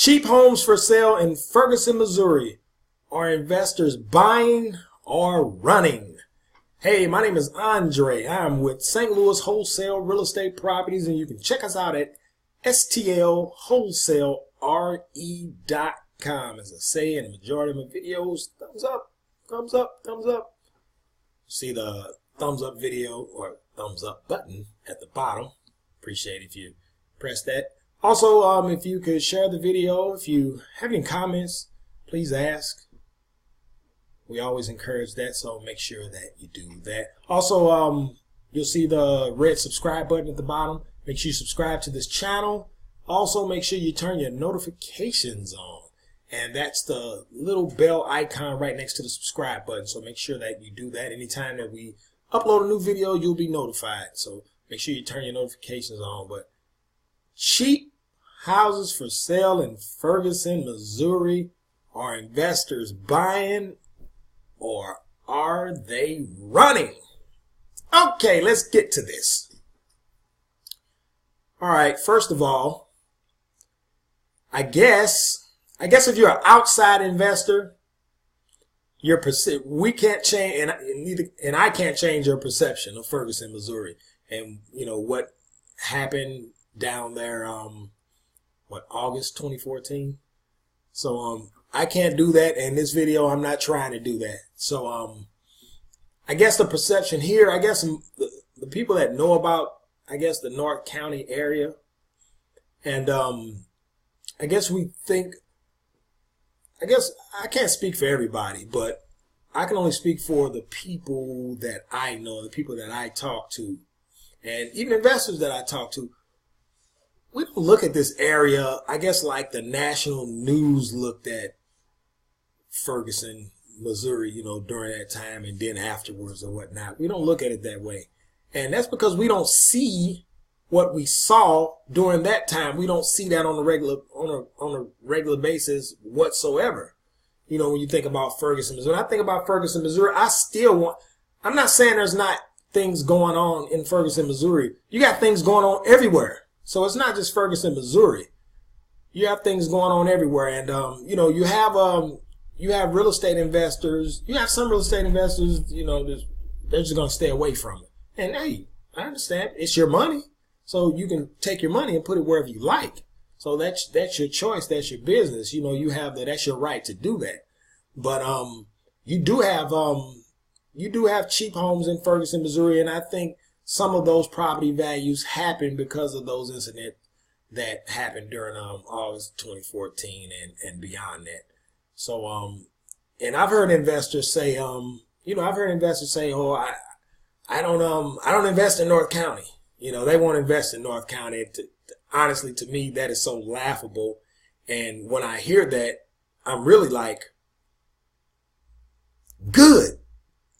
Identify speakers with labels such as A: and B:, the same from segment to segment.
A: Cheap homes for sale in Ferguson, Missouri. Are investors buying or running? Hey, my name is Andre. I'm with St. Louis Wholesale Real Estate Properties, and you can check us out at stlwholesalere.com. As I say in the majority of my videos, thumbs up, thumbs up, thumbs up. See the thumbs up video or thumbs up button at the bottom. Appreciate if you press that. Also, if you could share the video, if you have any comments, please ask. We always encourage that, so make sure that you do that. Also, you'll see the red subscribe button at the bottom. Make sure you subscribe to this channel. Also, make sure you turn your notifications on. And that's the little bell icon right next to the subscribe button. So make sure that you do that. Anytime that we upload a new video, you'll be notified. So make sure you turn your notifications on. But cheap houses for sale in Ferguson, Missouri. Are investors buying or are they running? Okay, let's get to this. All right, first of all, I guess if you're an outside investor, we can't change, and I can't change your perception of Ferguson, Missouri, and you know what happened down there. August 2014. So I can't do that. In this video, I'm not trying to do that. So I guess the perception here, I guess the people that know about, I guess the North County area, and I guess we think. I guess I can't speak for everybody, but I can only speak for the people that I know, the people that I talk to, and even investors that I talk to. We don't look at this area, I guess, like the national news looked at Ferguson, Missouri, you know, during that time and then afterwards or whatnot. We don't look at it that way. And that's because we don't see what we saw during that time. We don't see that on a regular basis whatsoever. You know, when you think about Ferguson, Missouri, when I think about Ferguson, Missouri, I'm not saying there's not things going on in Ferguson, Missouri. You got things going on everywhere. So it's not just Ferguson, Missouri. You have things going on everywhere. And, you know, you have real estate investors. You have some real estate investors, you know, they're just going to stay away from it. And hey, I understand. It's your money. So you can take your money and put it wherever you like. So that's your choice. That's your business. You know, you have that's your right to do that. But, you do have cheap homes in Ferguson, Missouri. And I think some of those property values happened because of those incidents that happened during August 2014 and beyond that. So and I've heard investors say oh, I don't invest in North County. You know, they won't invest in North County. Honestly, to me, that is so laughable. And when I hear that, I'm really like, good,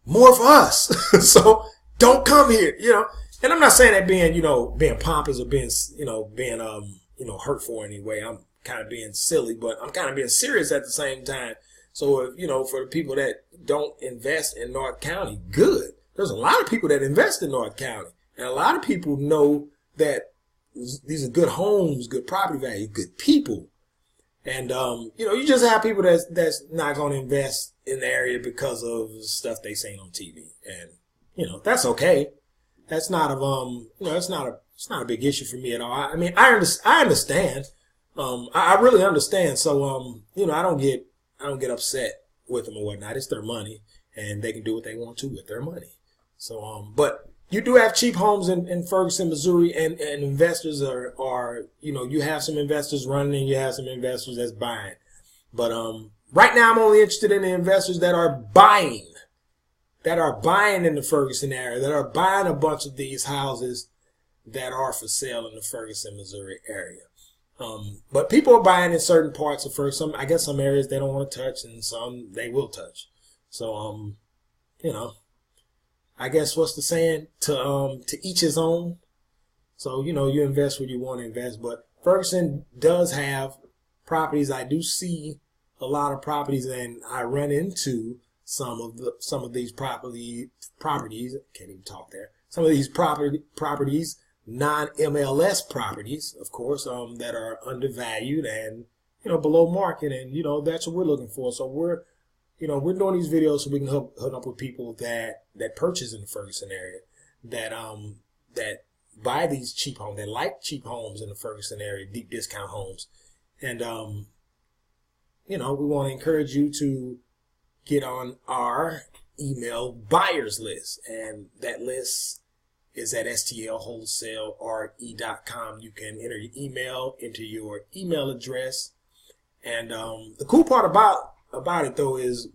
A: more for us. So don't come here, you know. And I'm not saying that being pompous or being hurtful in any way. I'm kind of being silly, but I'm kind of being serious at the same time. So, if, you know, for the people that don't invest in North County, good. There's a lot of people that invest in North County, and a lot of people know that these are good homes, good property value, good people. And, you know, you just have people that's not going to invest in the area because of stuff they seen on TV. And, you know, that's okay. That's not it's not a big issue for me at all. I mean, I understand. I really understand. So, you know, I don't get upset with them or whatnot. It's their money and they can do what they want to with their money. So, but you do have cheap homes in Ferguson, Missouri, and investors are, you know, you have some investors running and you have some investors that's buying. But, right now I'm only interested in the investors that are buying in the Ferguson area, that are buying a bunch of these houses that are for sale in the Ferguson, Missouri area. But people are buying in certain parts of Ferguson. I guess some areas they don't want to touch and some they will touch. So, you know, I guess what's the saying? To each his own. So, you know, you invest where you want to invest. But Ferguson does have properties. I do see a lot of properties, and I run into some of these properties. Can't even talk there. Some of these properties, non-MLS properties, of course, that are undervalued and, below market, and that's what we're looking for. So we're doing these videos so we can hook up with people that purchase in the Ferguson area, that buy these cheap homes, that like cheap homes in the Ferguson area, deep discount homes. And we want to encourage you to get on our email buyers list, and that list is at stlwholesalere.com. You can enter your email, enter your email address, and the cool part about it though is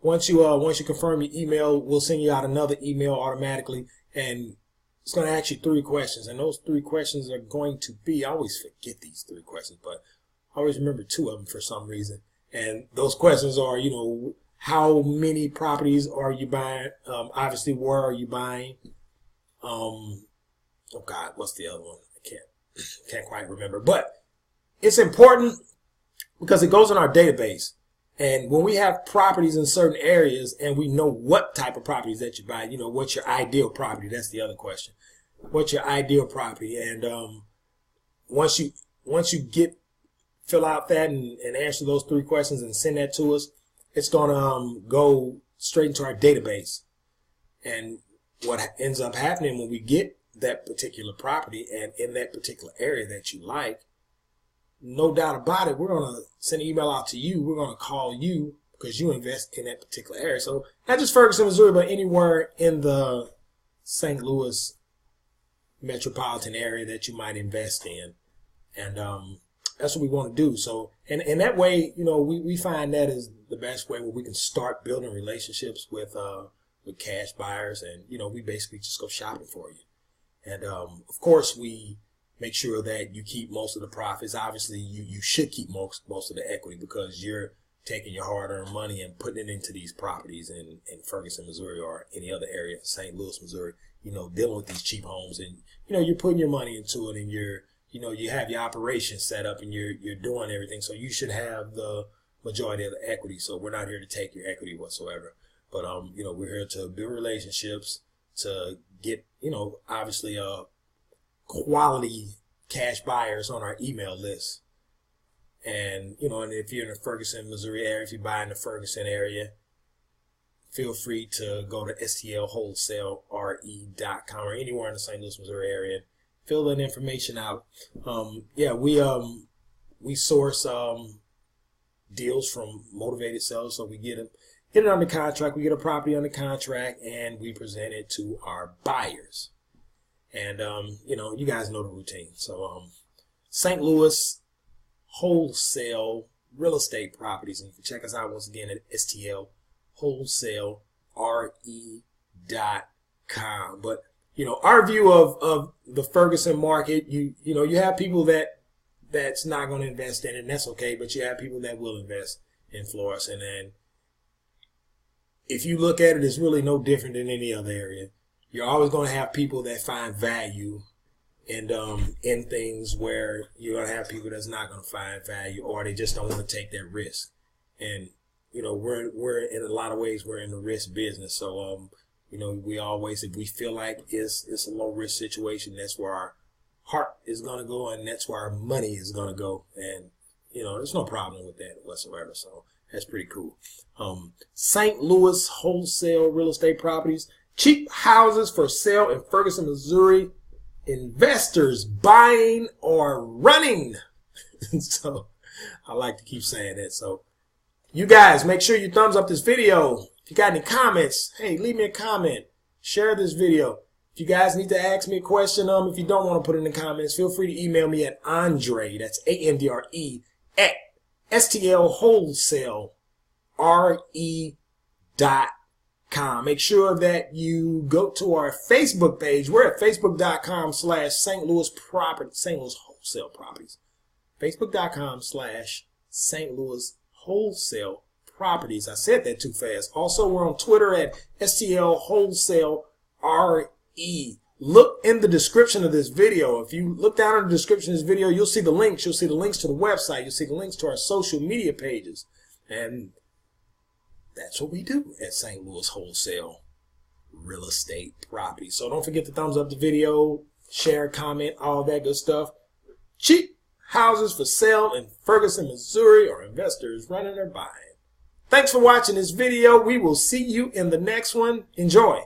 A: once you confirm your email, we'll send you out another email automatically, and it's going to ask you 3 questions, and those 3 questions are going to be, I always forget these 3 questions, but I always remember 2 of them for some reason. And those questions are, how many properties are you buying? Obviously, where are you buying? Oh God, what's the other one? I can't quite remember. But it's important because it goes in our database. And when we have properties in certain areas and we know what type of properties that you buy, what's your ideal property? That's the other question. What's your ideal property? And once you fill out that and answer those 3 questions and send that to us, it's going to go straight into our database. And what ends up happening when we get that particular property and in that particular area that you like, no doubt about it, we're going to send an email out to you. We're going to call you because you invest in that particular area. So not just Ferguson, Missouri, but anywhere in the St. Louis metropolitan area that you might invest in. And that's what we want to do. So, and that way, we find that is the best way where we can start building relationships with cash buyers, and we basically just go shopping for you. And of course, we make sure that you keep most of the profits. Obviously, you should keep most of the equity because you're taking your hard-earned money and putting it into these properties in Ferguson, Missouri, or any other area, St. Louis, Missouri. Dealing with these cheap homes, and you're putting your money into it, and you have your operation set up, and you're doing everything. So you should have the majority of the equity. So we're not here to take your equity whatsoever. But we're here to build relationships, to get obviously quality cash buyers on our email list. And and if you're in the Ferguson, Missouri area, if you buy in the Ferguson area, feel free to go to stlwholesalere.com or anywhere in the St. Louis, Missouri area. Fill that information out. We source deals from motivated sellers, so we get it under contract. We get a property under contract, and we present it to our buyers. And you guys know the routine. So St. Louis wholesale real estate properties, and you can check us out once again at stlwholesalere.com. But our view of the Ferguson market, you have people that's not going to invest in it, and that's okay, but you have people that will invest in Florida. And then if you look at it, it's really no different than any other area. You're always going to have people that find value in things where you're going to have people that's not going to find value, or they just don't want to take that risk. And we're in a lot of ways, we're in the risk business. So we always, if we feel like it's a low risk situation, that's where our heart is going to go, and that's where our money is going to go. And there's no problem with that whatsoever. So that's pretty cool. St. Louis wholesale real estate properties, cheap houses for sale in Ferguson, Missouri. Investors buying or running. So I like to keep saying that. So you guys, make sure you thumbs up this video. If you got any comments, hey, leave me a comment. Share this video. If you guys need to ask me a question, if you don't want to put it in the comments, feel free to email me at Andre, that's ANDRE, at stlwholesalere.com. Make sure that you go to our Facebook page. We're at facebook.com/St. Louis Wholesale Properties. Facebook.com/St. Louis Wholesale Properties. I said that too fast. Also, we're on Twitter at stlwholesalere. Look in the description of this video. If you look down in the description of this video, you'll see the links. You'll see the links to the website. You'll see the links to our social media pages. And that's what we do at St. Louis Wholesale Real Estate Properties. So don't forget to thumbs up the video, share, comment, all that good stuff. Cheap houses for sale in Ferguson, Missouri, or investors running or buying. Thanks for watching this video. We will see you in the next one. Enjoy.